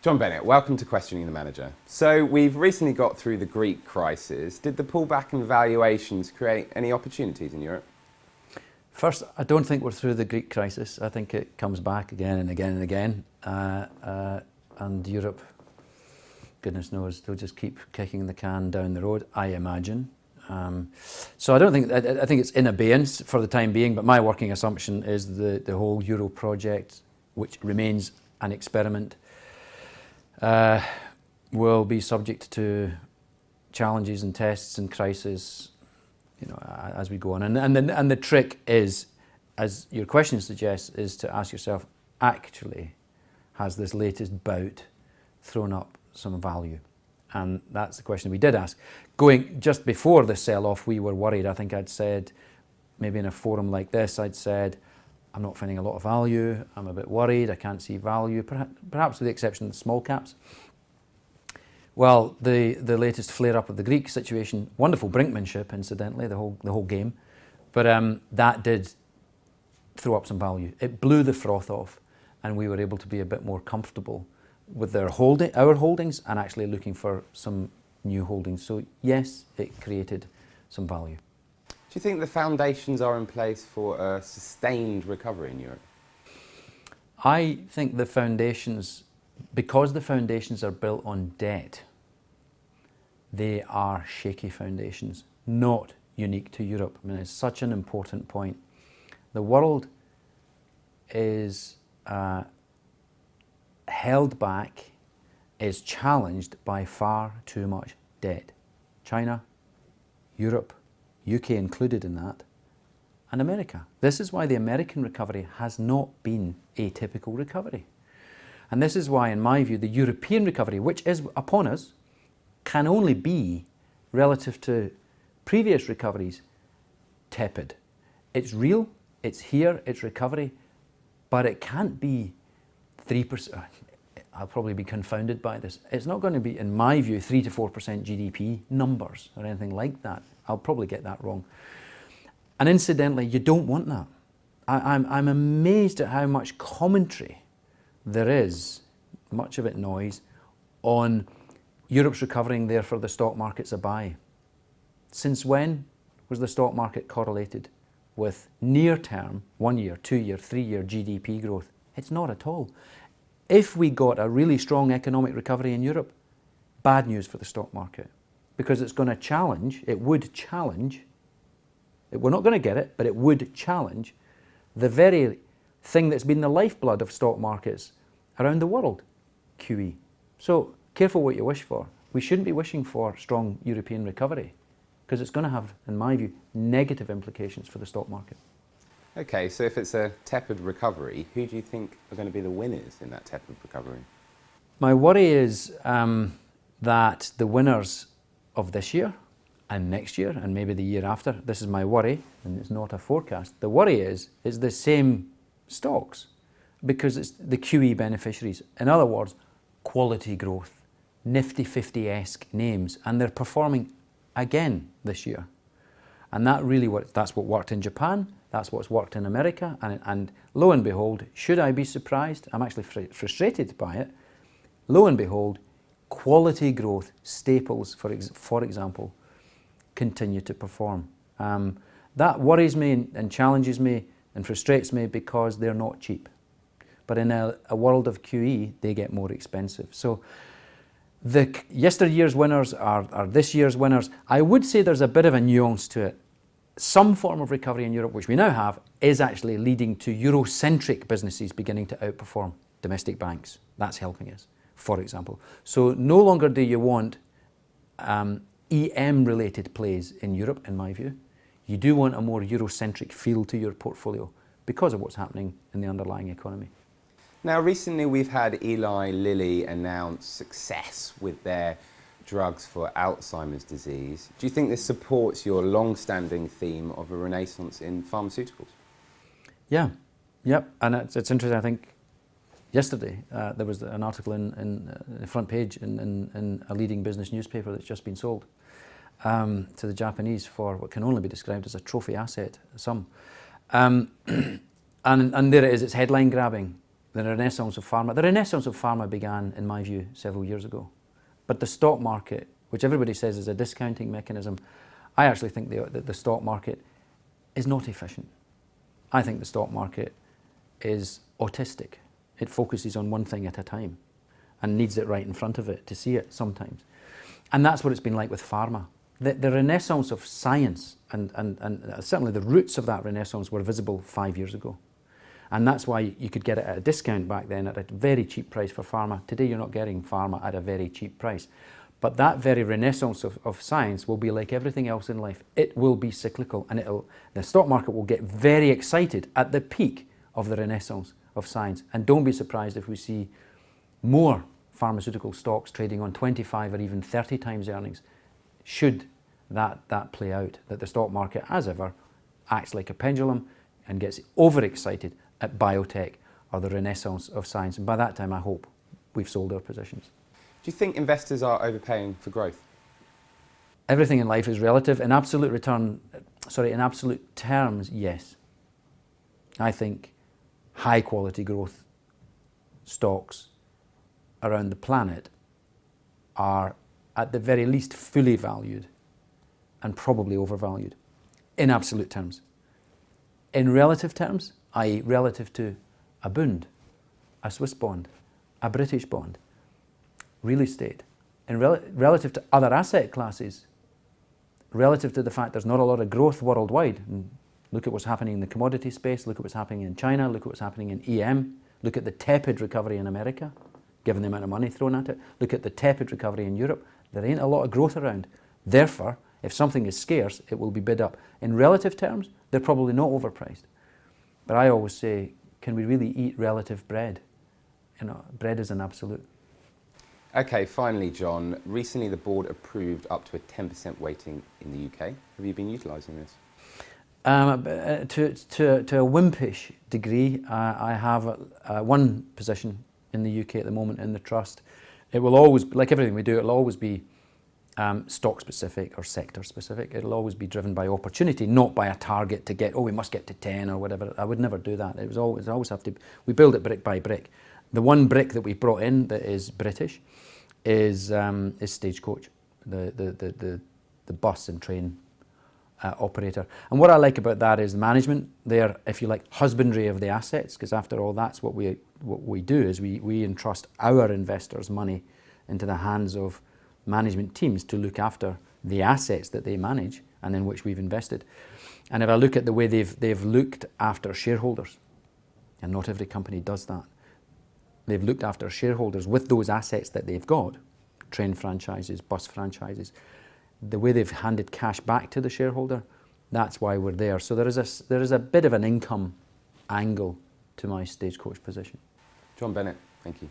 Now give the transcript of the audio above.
John Bennett, welcome to Questioning the Manager. So we've recently got through the Greek crisis. Did the pullback in valuations create any opportunities in Europe? First, I don't think we're through the Greek crisis. I think it comes back again and again and again. And Europe, goodness knows, they'll just keep kicking the can down the road, I imagine. So I think it's in abeyance for the time being, but my working assumption is the whole Euro project, which remains an experiment, will be subject to challenges and tests and crises, as we go on. And the trick is, as your question suggests, is to ask yourself, actually, has this latest bout thrown up some value? And that's the question we did ask. Going just before the sell-off, we were worried. I think I'd said, maybe in a forum like this, I'd said, I'm not finding a lot of value, I'm a bit worried, I can't see value, perhaps with the exception of the small caps. Well, the latest flare-up of the Greek situation, wonderful brinkmanship, incidentally, the whole game, but that did throw up some value. It blew the froth off, and we were able to be a bit more comfortable with our holdings and actually looking for some new holdings. So yes, it created some value. Do you think the foundations are in place for a sustained recovery in Europe? I think the foundations, because the foundations are built on debt, they are shaky foundations, not unique to Europe. I mean, it's such an important point. The world is held back, is challenged by far too much debt. China, Europe, UK included in that, and America. This is why the American recovery has not been a typical recovery. And this is why, in my view, the European recovery, which is upon us, can only be, relative to previous recoveries, tepid. It's real, it's here, it's recovery, but it can't be 3%. I'll probably be confounded by this. It's not going to be, in my view, 3 to 4% GDP numbers or anything like that. I'll probably get that wrong. And incidentally, you don't want that. I'm amazed at how much commentary there is, much of it noise, on Europe's recovering, therefore the stock market's a buy. Since when was the stock market correlated with near-term, 1 year, 2 year, 3 year GDP growth? It's not at all. If we got a really strong economic recovery in Europe, bad news for the stock market, because it's going to challenge, we're not going to get it, but it would challenge the very thing that's been the lifeblood of stock markets around the world, QE. So careful what you wish for. We shouldn't be wishing for strong European recovery, because it's going to have, in my view, negative implications for the stock market. Okay, so if it's a tepid recovery, who do you think are going to be the winners in that tepid recovery? My worry is that the winners of this year and next year and maybe the year after, this is my worry, and it's not a forecast, the worry is the same stocks, because it's the QE beneficiaries. In other words, quality growth, Nifty 50-esque names, and they're performing again this year. And that's what worked in Japan, that's what's worked in America, and lo and behold, should I be surprised? I'm actually frustrated by it. Lo and behold, quality growth staples, for example, continue to perform. That worries me and challenges me and frustrates me because they're not cheap. But in a world of QE, they get more expensive. So the yesteryear's winners are this year's winners. I would say there's a bit of a nuance to it. Some form of recovery in Europe, which we now have, is actually leading to Euro-centric businesses beginning to outperform domestic banks. That's helping us, for example. So no longer do you want EM-related plays in Europe, in my view. You do want a more Euro-centric feel to your portfolio because of what's happening in the underlying economy. Now, recently we've had Eli Lilly announce success with their drugs for Alzheimer's disease. Do you think this supports your long-standing theme of a renaissance in pharmaceuticals? Yeah, yep, and it's interesting. I think yesterday there was an article in the front page in a leading business newspaper that's just been sold to the Japanese for what can only be described as a trophy asset sum. And there it is, it's headline grabbing. the renaissance of pharma. The renaissance of pharma began, in my view, several years ago. But the stock market, which everybody says is a discounting mechanism, I actually think the stock market is not efficient. I think the stock market is autistic. It focuses on one thing at a time and needs it right in front of it to see it sometimes. And that's what it's been like with pharma. The renaissance of science and certainly the roots of that renaissance were visible 5 years ago. And that's why you could get it at a discount back then at a very cheap price for pharma. Today you're not getting pharma at a very cheap price. But that very renaissance of science will be like everything else in life. It will be cyclical, and the stock market will get very excited at the peak of the renaissance of science. And don't be surprised if we see more pharmaceutical stocks trading on 25 or even 30 times earnings, should that play out, that the stock market, as ever, acts like a pendulum and gets overexcited at biotech or the renaissance of science. And by that time, I hope we've sold our positions. Do you think investors are overpaying for growth? Everything in life is relative. In absolute terms, yes. I think high quality growth stocks around the planet are at the very least fully valued and probably overvalued in absolute terms. In relative terms, i.e. relative to a Bund, a Swiss bond, a British bond, real estate, and relative to other asset classes, relative to the fact there's not a lot of growth worldwide. And look at what's happening in the commodity space, look at what's happening in China, look at what's happening in EM, look at the tepid recovery in America, given the amount of money thrown at it, look at the tepid recovery in Europe. There ain't a lot of growth around. Therefore, if something is scarce, it will be bid up. In relative terms, they're probably not overpriced. But I always say, can we really eat relative bread? You know, bread is an absolute. Okay, finally, John, recently the board approved up to a 10% weighting in the UK. Have you been utilising this? To a wimpish degree, I have one position in the UK at the moment in the trust. It will always, like everything we do, it'll always be stock specific or sector specific. It'll always be driven by opportunity, not by a target to get, we must get to 10 or whatever. I would never do that. It always have to, we build it brick by brick. The one brick that we brought in that is British is Stagecoach, the bus and train operator. And what I like about that is the management, their, if you like, husbandry of the assets, because after all, that's what we do, is we entrust our investors' money into the hands of management teams to look after the assets that they manage and in which we've invested. And if I look at the way they've looked after shareholders, and not every company does that, they've looked after shareholders with those assets that they've got, train franchises, bus franchises, the way they've handed cash back to the shareholder, that's why we're there. So there is a bit of an income angle to my Stagecoach position. John Bennett, thank you.